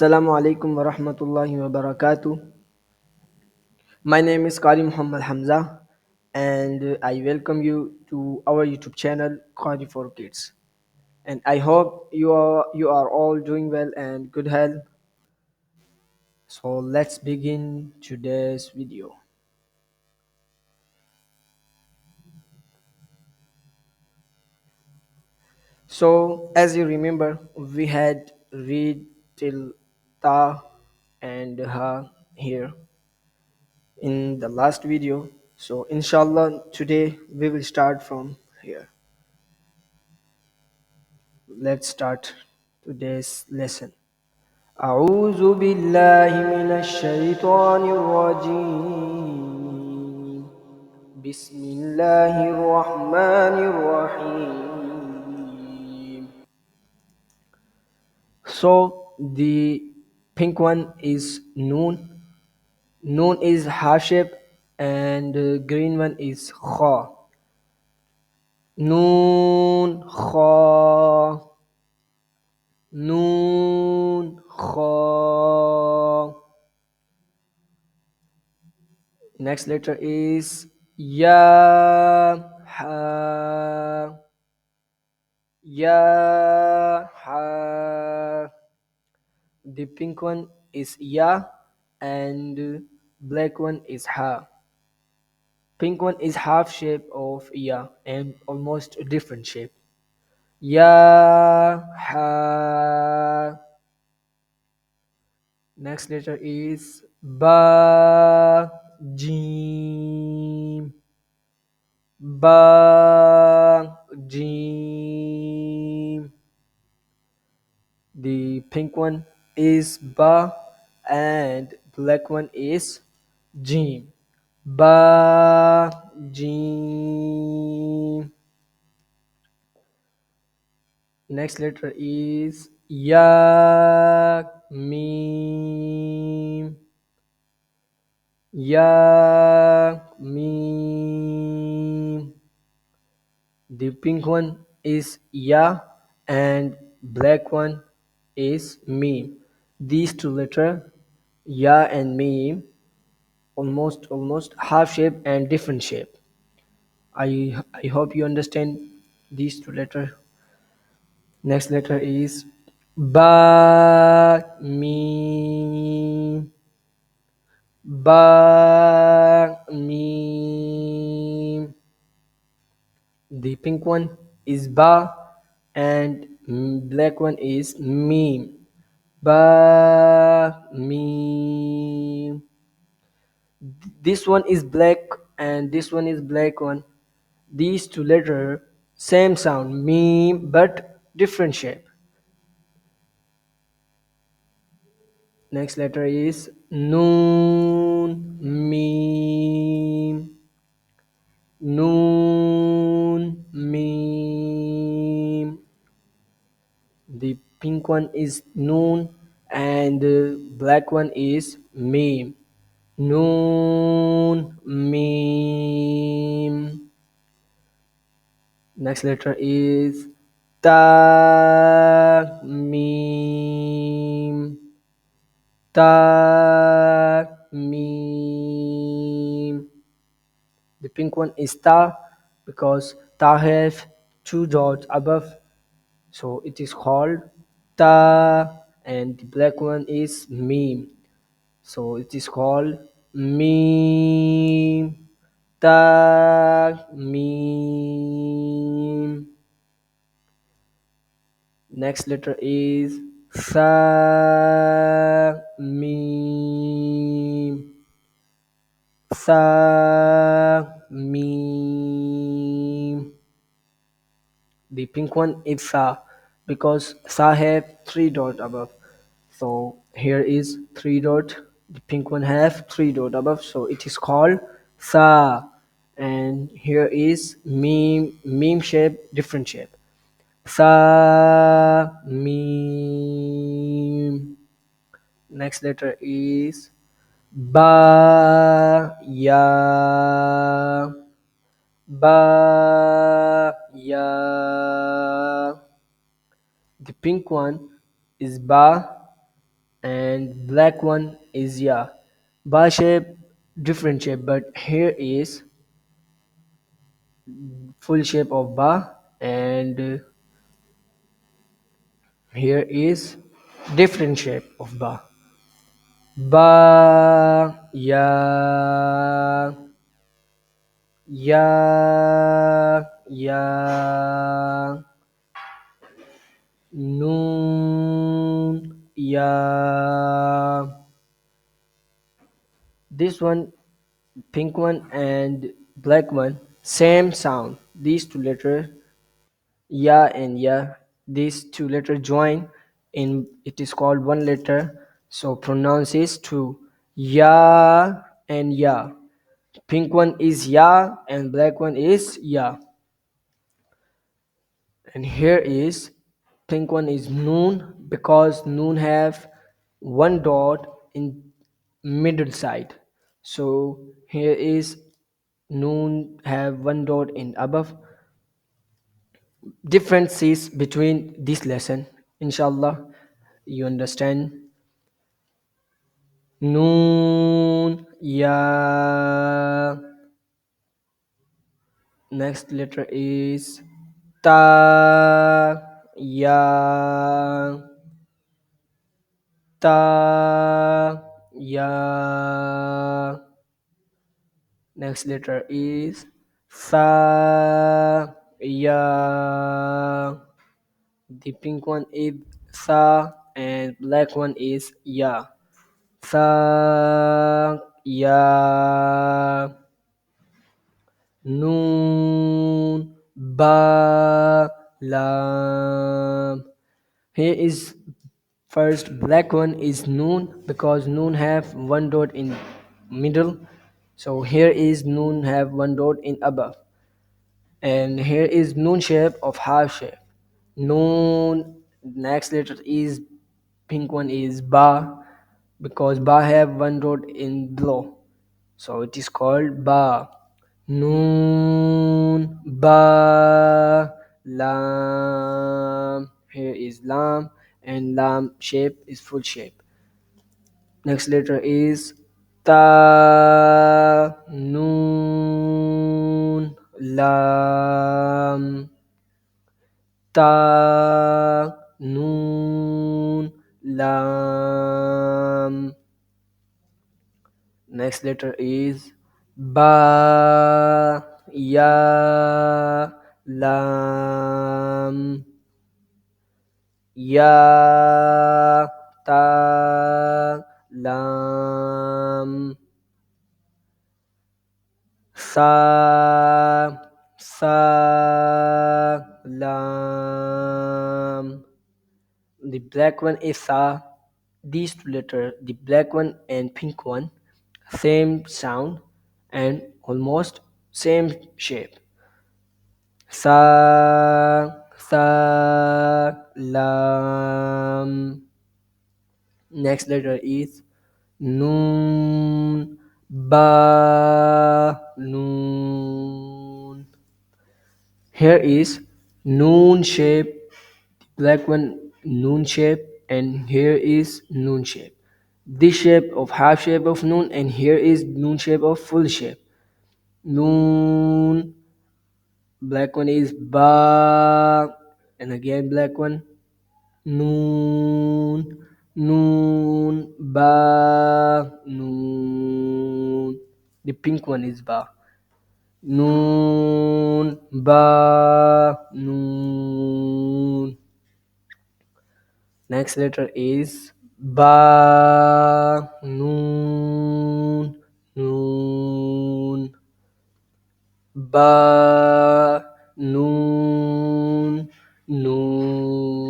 Assalamu alaikum wa rahmatullahi wa barakatuh. My name is Qari Muhammad Hamza and I welcome you to our YouTube channel Qari for Kids. And I hope you are all doing well and good health. So let's begin today's video. So as you remember, we had read till ta and ha here in the last video. So inshallah today we will start from here. Let's start today's lesson. أعوذ بالله من الشيطان الرجيم بسم الله الرحمن الرحيم. So the pink one is noon. Noon is half shape and the green one is kha. Noon kha. Noon kha. Next letter is ya ha. Ya ha. The pink one is ya and black one is ha. Pink one is half shape of ya and almost a different shape. Ya ha. Next letter is ba jim. Ba jim. The pink one is ba and black one is jim. Ba jim. Next letter is ya mim. Ya mim. The pink one is ya and black one is meme. These two letters, ya and meme, almost half shape and different shape. I hope you understand these two letters. Next letter is ba meme. Ba meme. The pink one is ba and black one is meme. Ba meme. This one is black and this one is black one. These two letters same sound meme but different shape. Next letter is noon meme. Noon meme. The pink one is noon and the black one is meme. Noon meme. Next letter is ta meme. Ta meme. The pink one is ta because ta have two dots above, so it is called ta, and the black one is meme, so it is called meme. Ta meme. Next letter is sa meme. Sa meme. The pink one is sa because sa have three dot above, so here is three dot. The pink one have three dot above, so it is called sa. And here is meme shape, different shape. Sa meme. Next letter is ba ya. Ba ya. The pink one is ba and black one is ya. Ba shape, different shape, but here is full shape of ba, and here is different shape of ba. Ba, ya, ya, ya, noon, ya. This one, pink one and black one, same sound. These two letters, ya and ya, these two letters join in, it is called one letter. So pronounce is two. Ya and ya. Pink one is ya and black one is ya. And here is pink one is noon, because noon have one dot in middle side. So here is noon have one dot in above. Differences between this lesson, inshallah you understand. Noon, ya. Next letter is ta, ya, ta, ya. Next letter is sa, ya. The pink one is sa and black one is ya. Sa, ya. Noon, ba, lam. Here is first black one is noon, because noon have one dot in middle. So here is noon have one dot in above. And here is noon shape of half shape. Noon, next letter is pink one is ba, because ba have one dot in below. So it is called ba. Noon, ba, lam. Here is lam, and lam shape is full shape. Next letter is ta, noon, lam. Ta, noon, lam. Next letter is ba, ya, lam. Ya, ta, lam. Sa, sa, lam. The black one is sa. These two letters, the black one and pink one, same sound and almost same shape. Sa, sa, lam. Next letter is noon, ba, noon. Here is noon shape, black one noon shape, and here is noon shape. This shape of half shape of noon, and here is noon shape of full shape. Noon, black one is ba, and again black one. Noon, noon, ba, noon. The pink one is ba. Noon, ba, noon. Next letter is ba, noon, noon. Ba, noon, noon.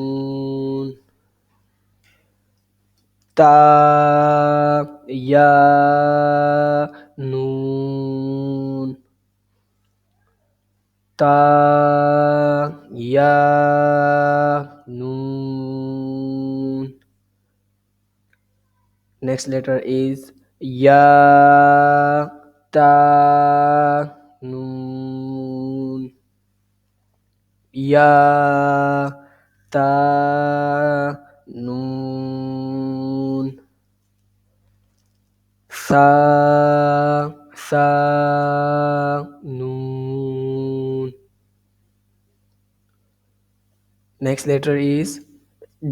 Ta, ya, noon. Ta, ya, noon. Next letter is ya, ta, noon. Ya, ta, noon. Sa, sa, noon. Next letter is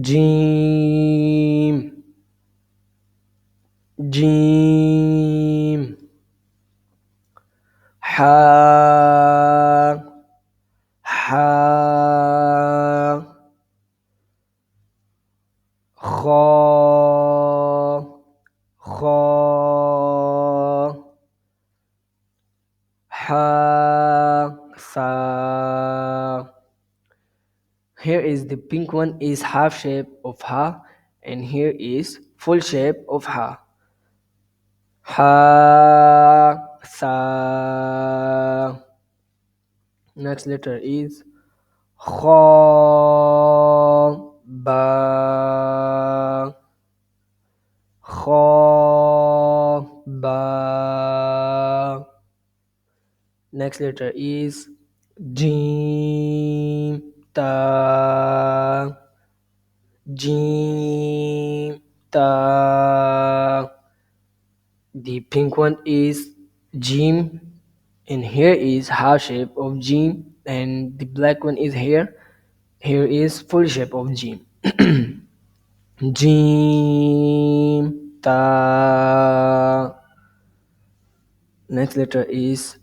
Jim, Jim. Ha, ha, kha, kha, ha, sa. Here is the pink one is half shape of ha, and here is full shape of ha. Ha, sa. Next letter is kha, ba, kha, ba. Next letter is jim, ta, jim, ta. The pink one is jim, and here is half shape of jim, and the black one is here. Here is full shape of jim. Jim, ta. Next letter is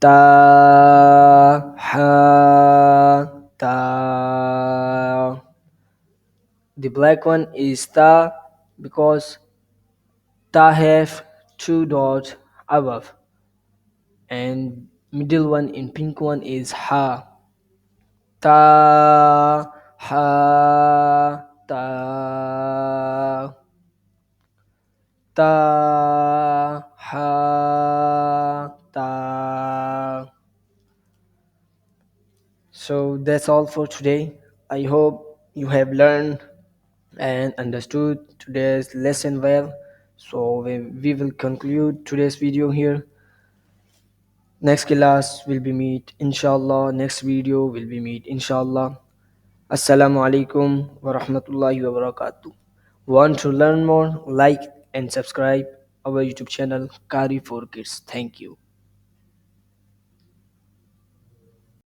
ta, ha, ta. The black one is ta because ta have two dots above, and middle one in pink one is ha. Ta, ha, ta, ta, ha, ta. So that's all for today. I hope you have learned and understood today's lesson well. So we will conclude today's video here. Next class will be meet inshallah. Next video will be meet inshallah. Assalamu alaikum wa rahmatullahi wa barakatuh. Want to learn more? Like and subscribe our YouTube channel Qari for Kids. Thank you.